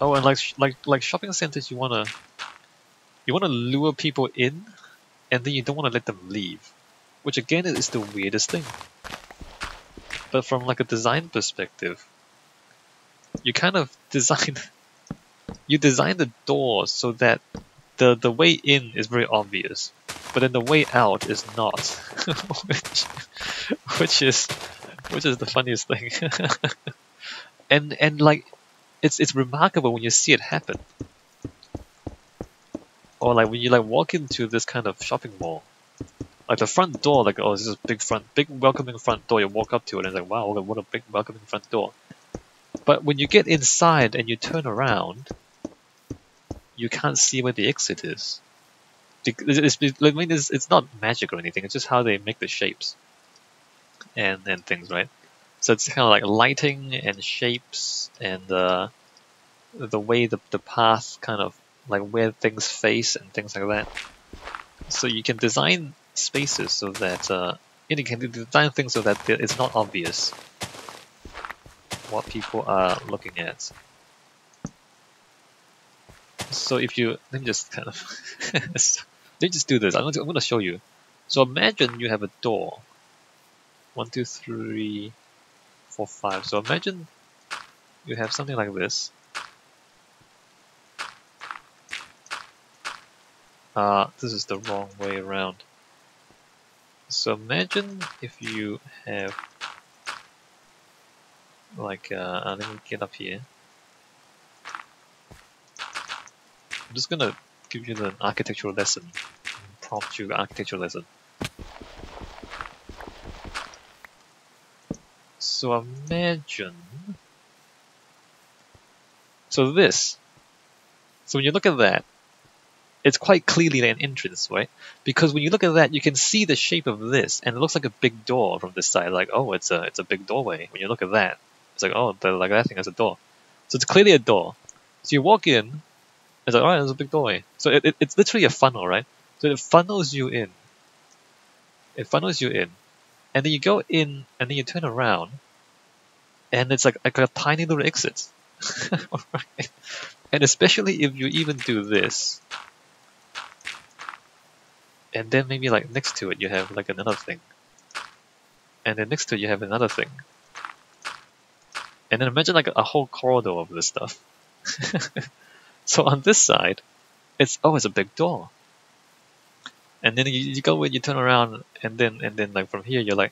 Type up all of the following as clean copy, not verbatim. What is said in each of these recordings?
Oh, and like shopping centers, you wanna lure people in, and then you don't wanna let them leave, which again is the weirdest thing. But from like a design perspective, you kind of design the door so that the way in is very obvious, but then the way out is not, which is the funniest thing. and like it's remarkable when you see it happen, or like when you like walk into this kind of shopping mall, like the front door, like oh, this is a big welcoming front door. You walk up to it and it's like wow, what a big welcoming front door. But when you get inside and you turn around, you can't see where the exit is. It's not magic or anything. It's just how they make the shapes and things, right? So it's kind of like lighting and shapes and the way the path kind of like where things face and things like that. So you can design spaces so that you can design things so that it's not obvious what people are looking at. So if you let me just kind of let me just do this. I'm going to show you. So imagine you have a door. 1, 2, 3, 4, 5. So imagine you have something like this. This is the wrong way around. So imagine if you have like let me get up here. I'm just gonna give you an architectural lesson, prompt you architectural lesson. So imagine, so when you look at that, it's quite clearly an entrance, right? Because when you look at that, you can see the shape of this, and it looks like a big door from this side. Like, oh, it's a big doorway. When you look at that, it's like, oh, like that thing has a door. So it's clearly a door. So you walk in, it's like, alright, there's a big doorway. So it's literally a funnel, right? So it funnels you in. It funnels you in, and then you go in, and then you turn around, and it's like a tiny little exit. Right? And especially if you even do this, and then maybe like next to it you have like another thing, and then next to it you have another thing, and then imagine like a whole corridor of this stuff. So on this side, it's a big door, and then you go in, you turn around, and then like from here you're like,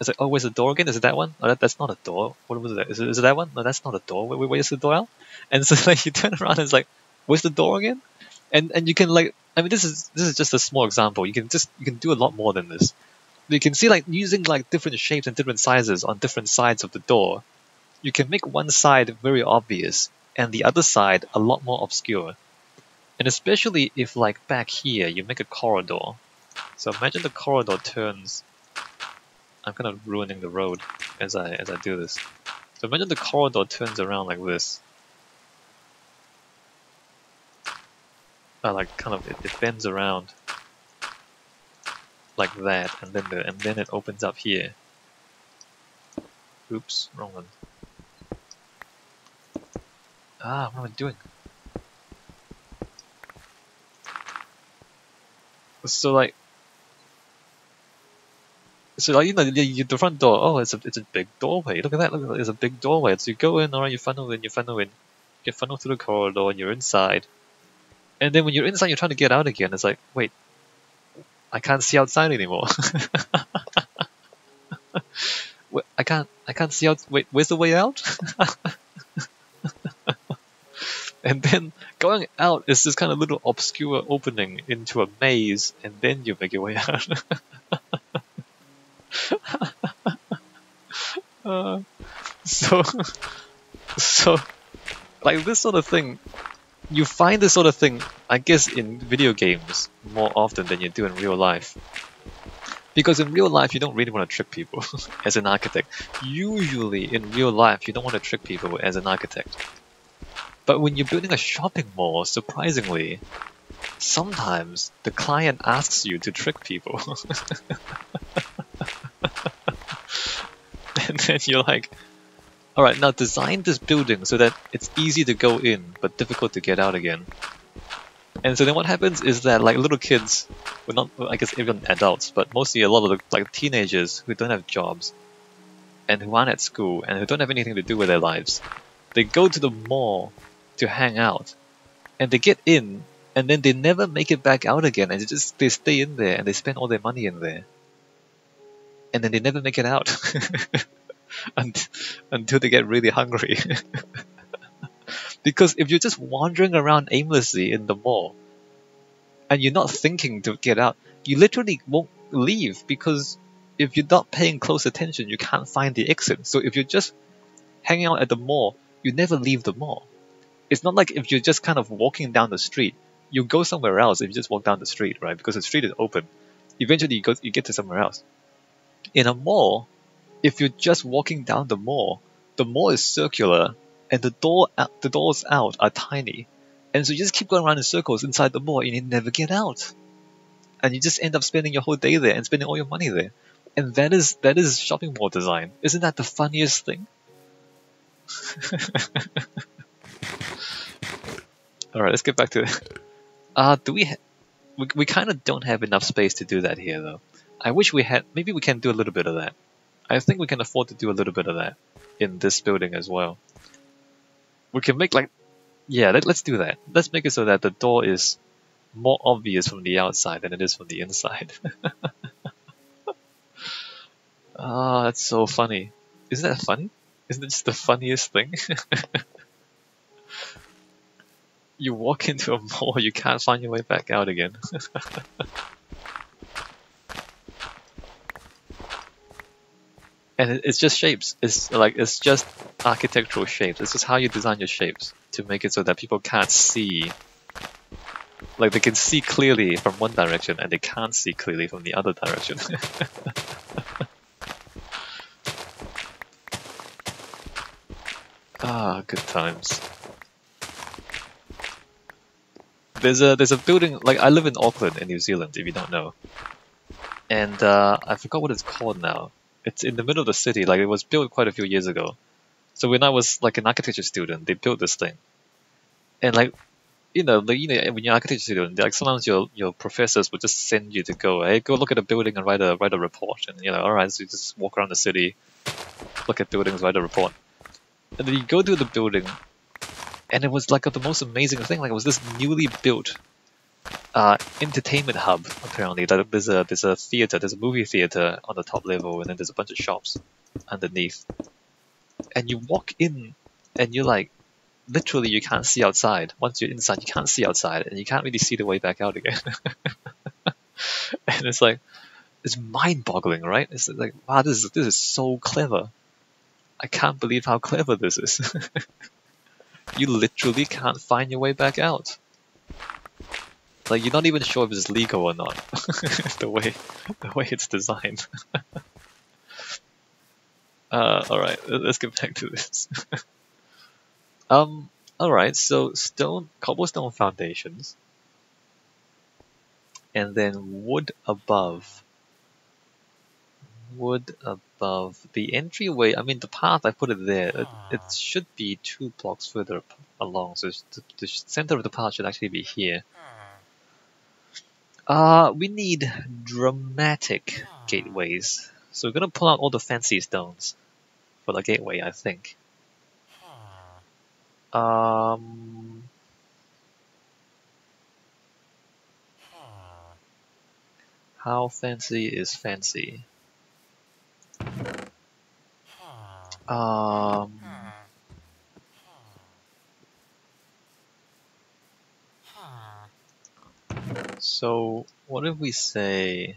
it's like, oh, where's the door again? Is it that one? Oh, that's not a door. What was that? Is it that one? No, that's not a door. Where's the door out? And so like you turn around and it's like, where's the door again? And you can like, I mean, this is just a small example. You can do a lot more than this. You can see like using like different shapes and different sizes on different sides of the door. You can make one side very obvious and the other side a lot more obscure. And especially if like back here you make a corridor. So imagine the corridor turns. I'm kind of ruining the road as I do this. So imagine the corridor turns around like this. Like kind of it bends around like that, and then it opens up here. Oops, wrong one. What am I doing? So like you know the front door. Oh, it's a big doorway. Look at that. Look, it's a big doorway. So you go in, alright, you funnel in, you get funneled through the corridor, and you're inside. And then when you're inside, you're trying to get out again. It's like, wait, I can't see outside anymore. I can't see out. Wait, where's the way out? And then going out is this kind of little obscure opening into a maze, and then you make your way out. So like this sort of thing, you find this sort of thing, I guess, in video games more often than you do in real life. Because in real life, you don't really want to trick people as an architect. Usually in real life, you don't want to trick people as an architect. But when you're building a shopping mall, surprisingly, sometimes the client asks you to trick people. And then you're like, Alright, now design this building so that it's easy to go in, but difficult to get out again. And so then what happens is that like little kids, well not, I guess even adults, but mostly a lot of the, like teenagers who don't have jobs, and who aren't at school, and who don't have anything to do with their lives, they go to the mall to hang out, and they get in, and then they never make it back out again, and they stay in there, and they spend all their money in there, and then they never make it out until they get really hungry. Because if you're just wandering around aimlessly in the mall, and you're not thinking to get out, you literally won't leave, because if you're not paying close attention, you can't find the exit. So if you're just hanging out at the mall, you never leave the mall. It's not like if you're just kind of walking down the street, you go somewhere else if you just walk down the street, right? Because the street is open. Eventually you get to somewhere else. In a mall, if you're just walking down the mall is circular, and the doors out are tiny. And so you just keep going around in circles inside the mall and you never get out. And you just end up spending your whole day there and spending all your money there. And that is shopping mall design. Isn't that the funniest thing? Alright, let's get back to it. We kind of don't have enough space to do that here though. I wish we had, maybe we can do a little bit of that. I think we can afford to do a little bit of that in this building as well. We can make like, yeah, let's do that. Let's make it so that the door is more obvious from the outside than it is from the inside. Ah, that's so funny. Isn't that funny? Isn't it just the funniest thing? You walk into a mall, you can't find your way back out again. And it's just shapes. It's just architectural shapes. It's just how you design your shapes to make it so that people can't see. Like they can see clearly from one direction and they can't see clearly from the other direction. Ah, good times. There's a building, like I live in Auckland in New Zealand, if you don't know. And I forgot what it's called now. It's in the middle of the city, like it was built quite a few years ago. So when I was like an architecture student, they built this thing. And like when you're an architecture student, like sometimes your professors would just send you to go, hey, go look at a building and write a report. And alright, so you just walk around the city, look at buildings, write a report. And then you go to the building, and it was like the most amazing thing. Like it was this newly built entertainment hub. Apparently, like, there's a theater, there's a movie theater on the top level, and then there's a bunch of shops underneath. And you walk in, and you're like, literally, you can't see outside. Once you're inside, you can't see outside, and you can't really see the way back out again. And it's like, it's mind-boggling, right? It's like, wow, this is so clever. I can't believe how clever this is. You literally can't find your way back out. Like you're not even sure if it's legal or not. the way it's designed. Alright, let's get back to this. Alright, so cobblestone foundations, and then wood above. Wood above the entryway. I mean, the path, I put it there. It should be 2 blocks further along, so the center of the path should actually be here. We need dramatic gateways. So we're gonna pull out all the fancy stones for the gateway, I think. How fancy is fancy? So what if we say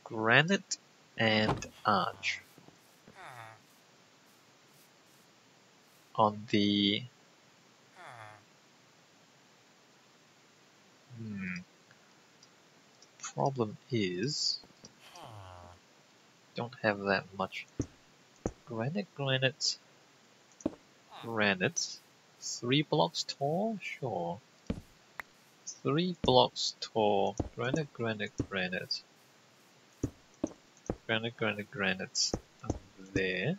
granite and arch on the problem is don't have that much granite. 3 blocks tall? Sure. 3 blocks tall. Granite. Granite there.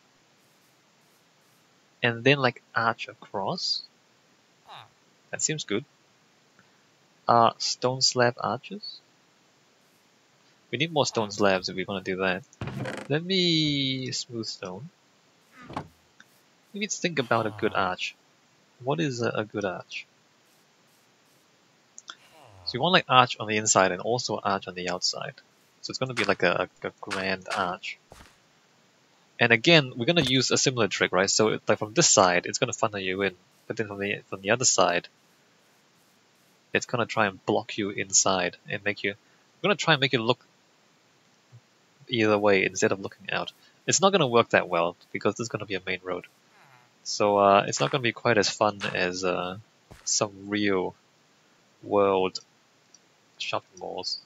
And then like arch across. That seems good. Stone slab arches. We need more stone slabs if we want to do that. Let me smooth stone. We need to think about a good arch. What is a good arch? So you want like arch on the inside and also arch on the outside. So it's going to be like a grand arch. And again, we're going to use a similar trick, right? So like from this side, it's going to funnel you in. But then from the other side, it's going to try and block you inside and make you... We're going to try and make it look either way instead of looking out. It's not going to work that well because this is going to be a main road. So it's not going to be quite as fun as some real world shopping malls.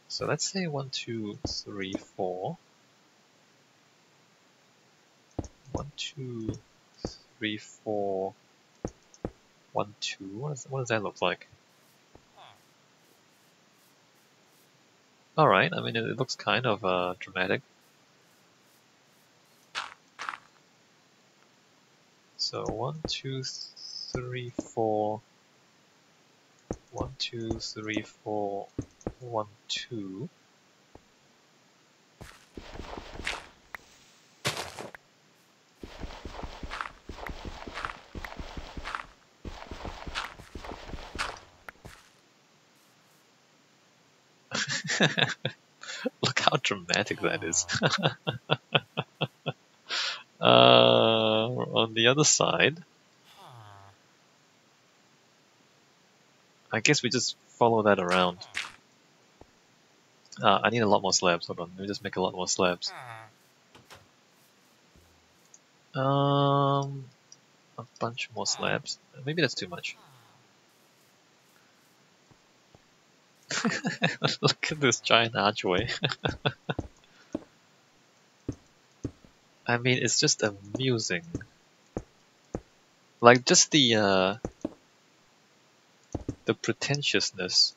So let's say 1, 2, 3, 4. 1, 2, 3, 4. 1, 2. What does that look like? Alright, I mean it looks kind of dramatic. So 1, 2, 3, 4. 1, 2, 3, 4. 1, 2. Look how dramatic that is. On the other side, I guess we just follow that around. I need a lot more slabs. Hold on, let me just make a lot more slabs. A bunch more slabs. Maybe that's too much. Look at this giant archway. I mean, it's just amusing. Like just the pretentiousness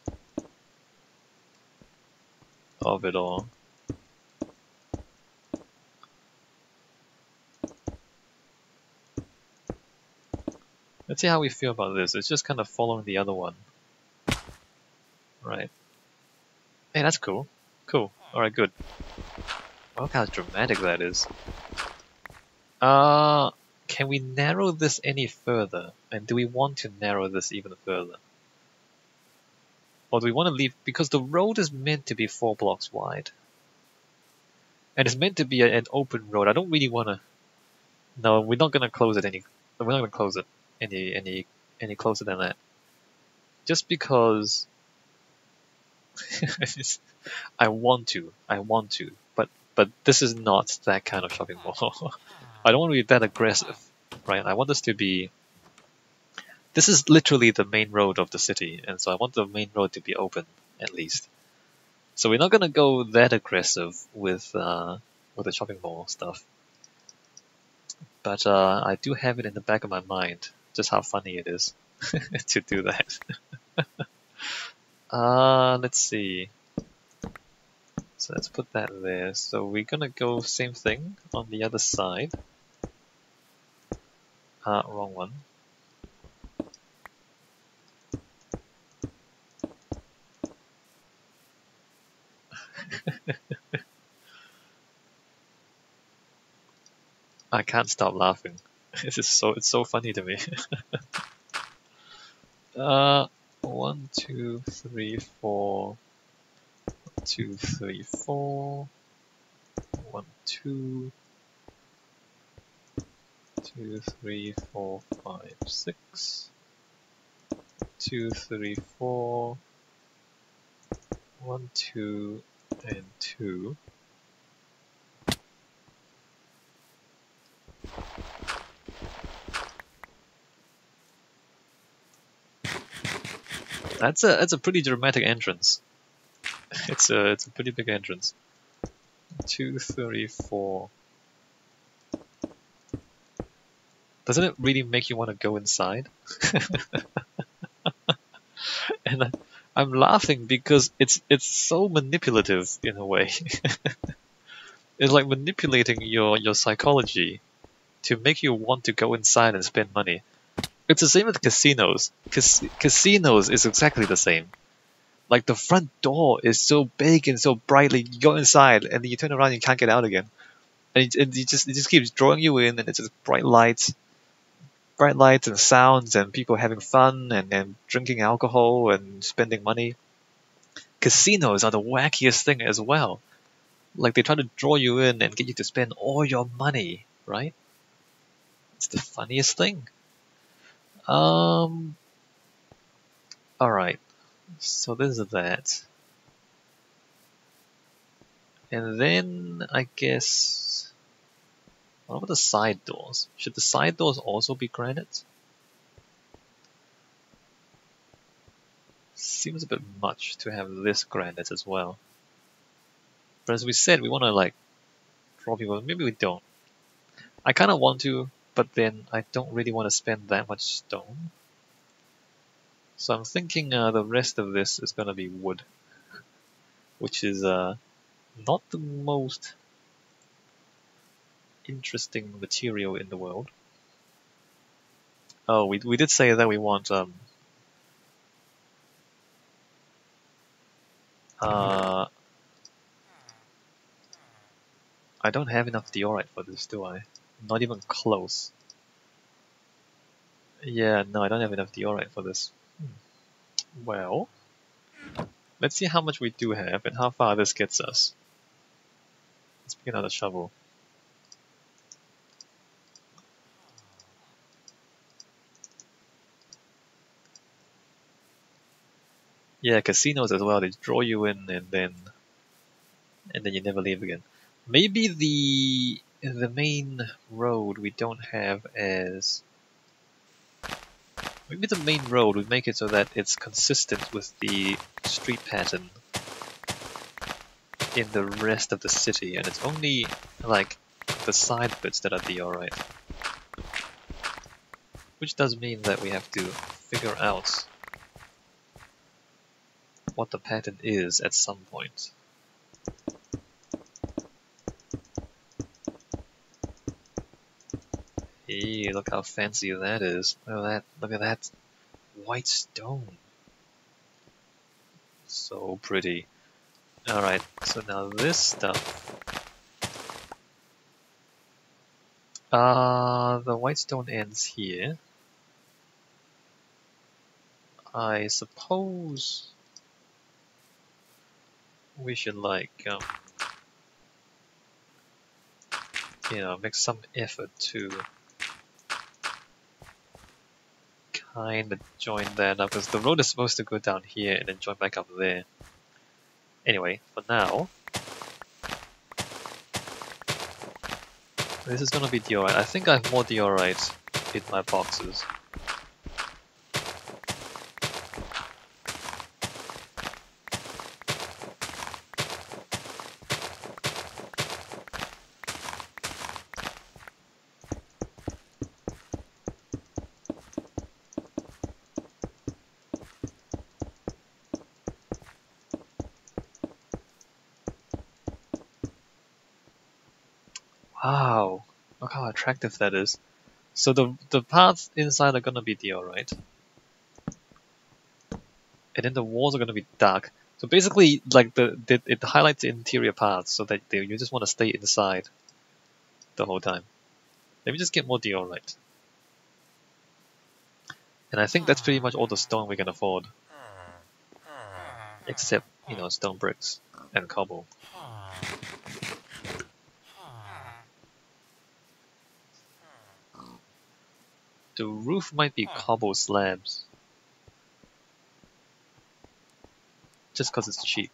of it all. Let's see how we feel about this. It's just kind of following the other one. Right. Hey, that's cool. Cool. Alright, good. Look how dramatic that is. Can we narrow this any further? And do we want to narrow this even further? Or do we want to leave... Because the road is meant to be 4 blocks wide. And it's meant to be an open road. I don't really want to... No, we're not going to close it any... We're not going to close it any closer than that. Just because... I want to, but this is not that kind of shopping mall. I don't want to be that aggressive, right? I want this to be... This is literally the main road of the city, and so I want the main road to be open, at least. So we're not going to go that aggressive with the shopping mall stuff. But I do have it in the back of my mind, just how funny it is to do that. Let's see. So let's put that there. So we're gonna go same thing on the other side. Wrong one. I can't stop laughing. It's so funny to me. 1, 2, 3, 4. 1, 2, 3, 4. 1, 2. 2, 3, 4, 5, 6. 2, 3, 4. 1, 2, and 2. That's a pretty dramatic entrance. It's a pretty big entrance. 2, 3, 4. Doesn't it really make you want to go inside? and I'm laughing because it's so manipulative in a way. It's like manipulating your psychology to make you want to go inside and spend money. It's the same with casinos. Casinos is exactly the same. Like the front door is so big and so brightly, you go inside and then you turn around and you can't get out again. And it just keeps drawing you in, and it's just bright lights and sounds and people having fun and drinking alcohol and spending money. Casinos are the wackiest thing as well. Like they try to draw you in and get you to spend all your money, right? It's the funniest thing. Um, all right. So this is that. And then I guess what about the side doors? Should the side doors also be granite? Seems a bit much to have this granite as well. But as we said, we want to like draw people. Maybe we don't. I kind of want to, but then I don't really want to spend that much stone. So I'm thinking the rest of this is going to be wood, which is not the most interesting material in the world. Oh, we did say that we want I don't have enough diorite for this, do I? Not even close. Yeah, no, I don't have enough diorite for this. Well, let's see how much we do have and how far this gets us. Let's pick another shovel. Yeah, casinos as well. They draw you in and then you never leave again. Maybe the main road we don't have as. Maybe the main road would make it so that it's consistent with the street pattern in the rest of the city, and it's only like the side bits that are diorite. Which does mean that we have to figure out what the pattern is at some point. Hey, look how fancy that is. Look at that white stone. So pretty. Alright, so now this stuff. The white stone ends here. I suppose we should like, make some effort to kind of join that up, because the road is supposed to go down here and then join back up there. Anyway, for now, this is gonna be diorite. I think I have more diorite in my boxes. Wow, look how attractive that is. So the parts inside are gonna be diorite. And then the walls are gonna be dark. So basically, like it highlights the interior parts so that you just want to stay inside the whole time. Let me just get more diorite. And I think that's pretty much all the stone we can afford. Except, stone bricks and cobble. The roof might be cobble slabs. Just because it's cheap.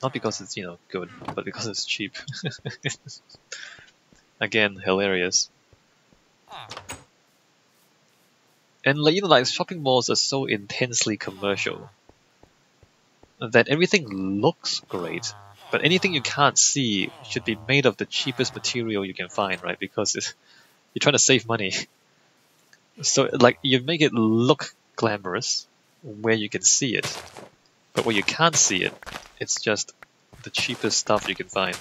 Not because it's, good, but because it's cheap. Again, hilarious. And like shopping malls are so intensely commercial that everything looks great, but anything you can't see should be made of the cheapest material you can find, right? Because you're trying to save money. So like you make it look glamorous where you can see it, But where you can't see it, it's just the cheapest stuff you can find.